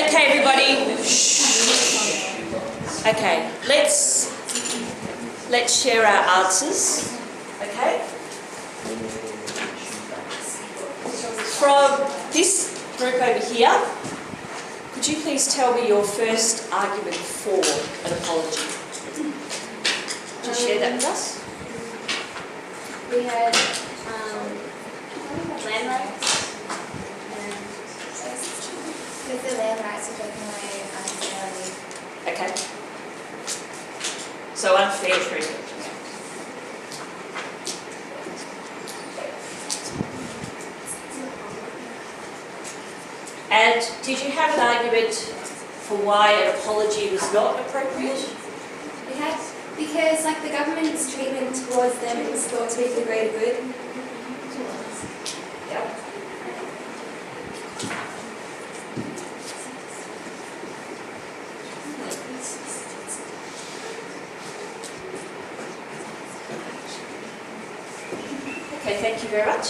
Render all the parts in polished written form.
Okay, everybody. Shh. Okay, let's share our answers. Okay. From this group over here, could you please tell me your first argument for an apology? Could you share that with us? We had land rights, and with the land rights are taken away unfairly. Okay. So unfair treatment. And did you have an argument for why an apology was not appropriate? We had, because like the government's treatment towards them was thought to be for the greater good. Yep. Okay, thank you very much.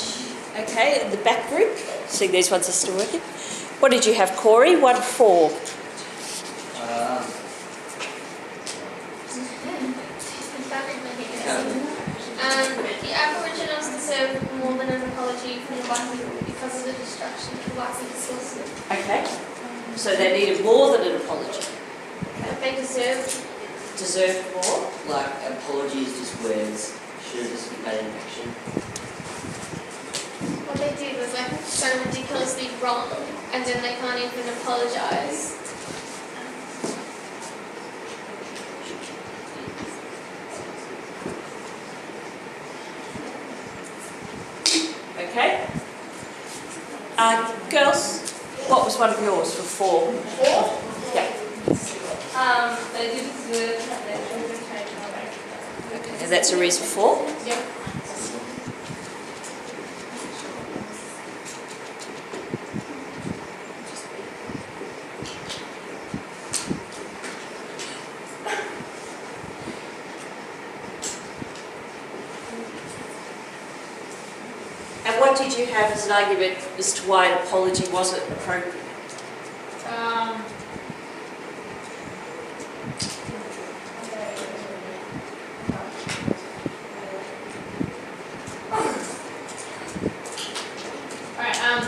Okay, in the back group, see these ones are still working. What did you have, Corey? 1 4. The Aboriginals deserve more than an apology from the white people because of the destruction of the white sources. Okay. So they needed more than an apology. But they deserve. Deserved more. Like, apology is just words. Should have just been made in action. What they did was like so ridiculously wrong, and then they can't even apologise. Okay. Girls, what was one of yours for 4? 4? Yeah. They did deserve to have their children taken away. Okay, and that's a reason for? Yep. And what did you have as an argument as to why an apology wasn't appropriate?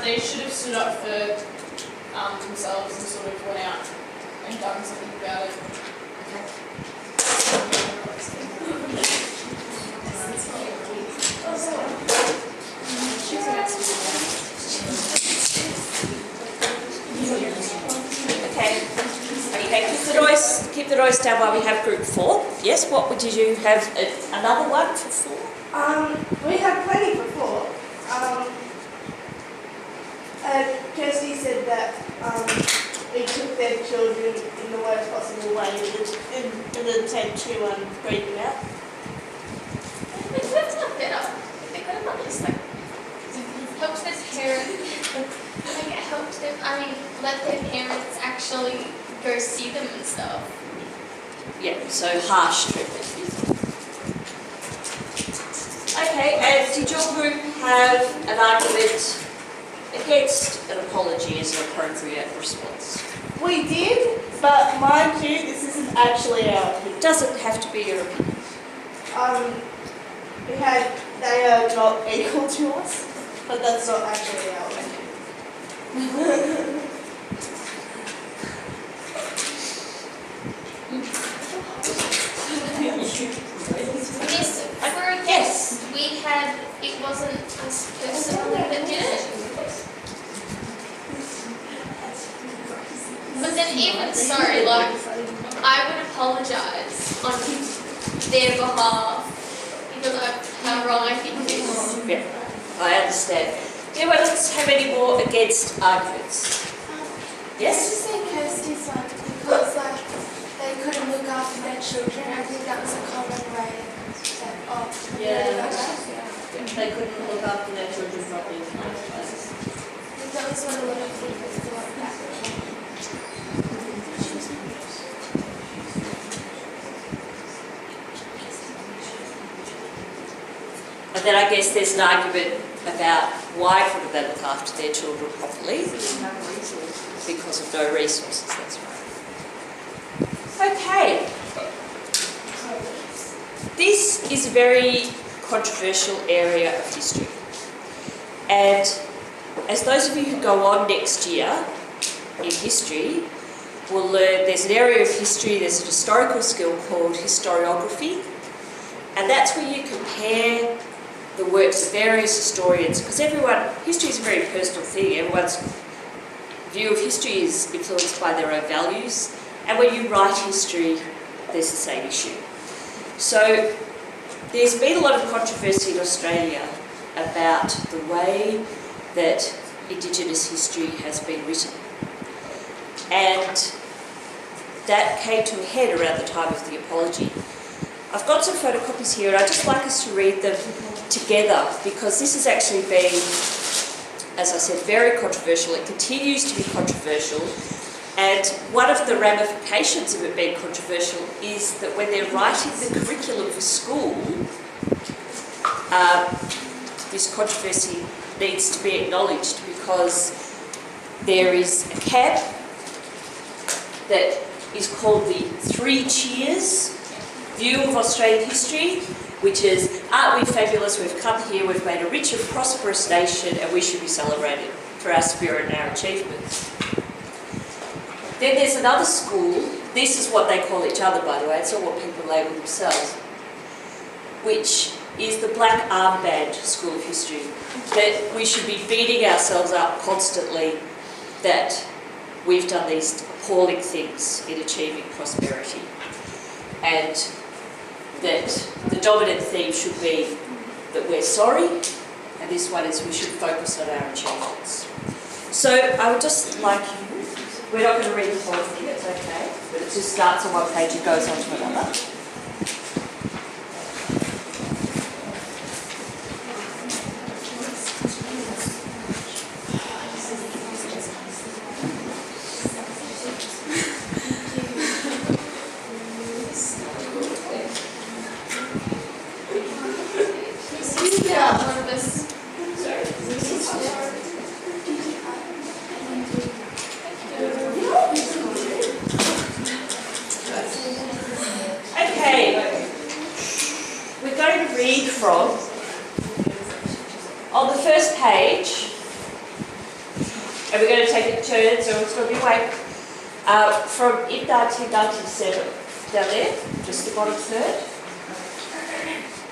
They should have stood up for themselves and sort of went out and done something about it. Okay. Okay, keep the noise down while we have group 4. Yes, what did you have? Another one for 4? We have plenty for 4. Kirsty said that they took their children in the worst possible way in an attempt to breed them out. They could have done better. They could have at least like helped their parents. Like it helped them. I mean, let their parents actually go see them and stuff. Yeah, so harsh treatment. Okay, and did your group have an argument against an apology as an appropriate response? We did, but mind you, this isn't actually our opinion. It doesn't have to be your opinion. They are not equal to us, but that's not actually our opinion. Yes, for a guess, we had, it wasn't us personally that did it. But then even so, like, I would apologise on their behalf because of how wrong I think it is. Yeah, I understand. Anyone else have any more against arguments? Yes? I just say Kirsty's one because like they couldn't look after their children. I think that was a common way that They couldn't look after their children properly. I think that was what a lot of people thought that. And then I guess there's an argument about Why couldn't they look after their children properly? Because of no resources, that's right. Okay. This is a very controversial area of history. And as those of you who go on next year in history will learn, there's an area of history, there's an historical skill called historiography, and that's where you compare the works of various historians, because history is a very personal thing. Everyone's view of history is influenced by their own values, and when you write history, there's the same issue. So there's been a lot of controversy in Australia about the way that Indigenous history has been written. And that came to a head around the time of the apology. I've got some photocopies here, and I'd just like us to read them together, because this has actually been, as I said, very controversial. It continues to be controversial. And one of the ramifications of it being controversial is that when they're writing the curriculum for school, this controversy needs to be acknowledged, because there is a camp that is called the Three Cheers view of Australian history, which is, aren't we fabulous, we've come here, we've made a rich and prosperous nation, and we should be celebrated for our spirit and our achievements. Then there's another school, this is what they call each other, by the way, it's not what people label themselves, which is the Black Armband School of History, that we should be beating ourselves up constantly that we've done these appalling things in achieving prosperity, and that the dominant theme should be that we're sorry, and this one is we should focus on our achievements. So I would just like you, we're not going to read the whole thing, it's okay, but it just starts on one page and goes on to another. On the first page, and we're going to take it in turns, so it's going to be awake, from in 1997, down there, just the bottom third.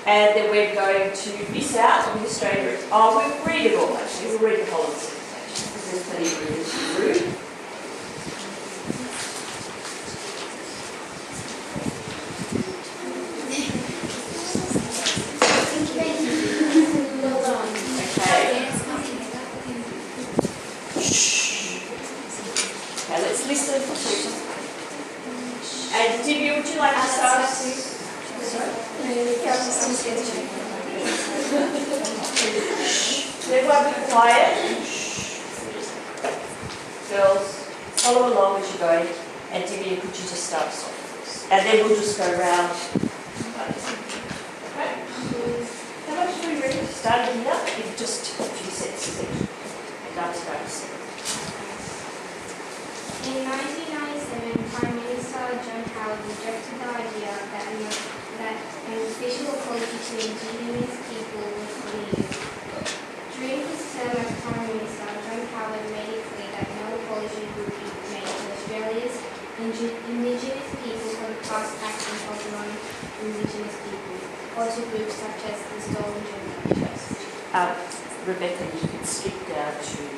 And then we're going to miss out on the Australia. Oh, we'll read it all actually, we'll read the whole of the presentation, because there's plenty of reading to read. Listen. And Divya, would you like to start? Sorry? Everyone be quiet. Girls, follow along as you're going. And Divya, could you just start us off? And then we'll just go round. Okay. How much do we read? Starting here in just a few sentences each. And down to 97. In 1997, Prime Minister John Howard rejected the idea that an official apology to Indigenous people was needed. During his term as Prime Minister, John Howard made it clear that no apology would be made to Australia's Indigenous people for the past actions of non-Indigenous people, or to groups such as the Stolen Gender Trust. Rebecca, you can skip down to...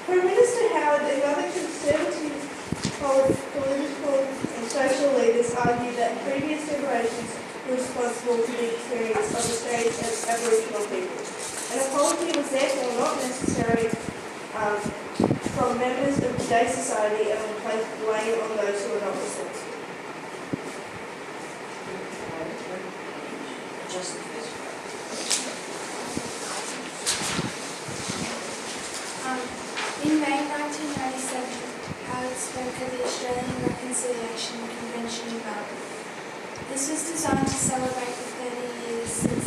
Prime Minister Howard and other conservative political and social leaders argued that previous generations were responsible for the experience of Australia's Aboriginal people. An apology was therefore not necessary from members of today's society and would place blame on those who are not responsible. Just the first one. In May 1997, Howard spoke at the Australian Reconciliation Convention in Melbourne. This was designed to celebrate the 30 years since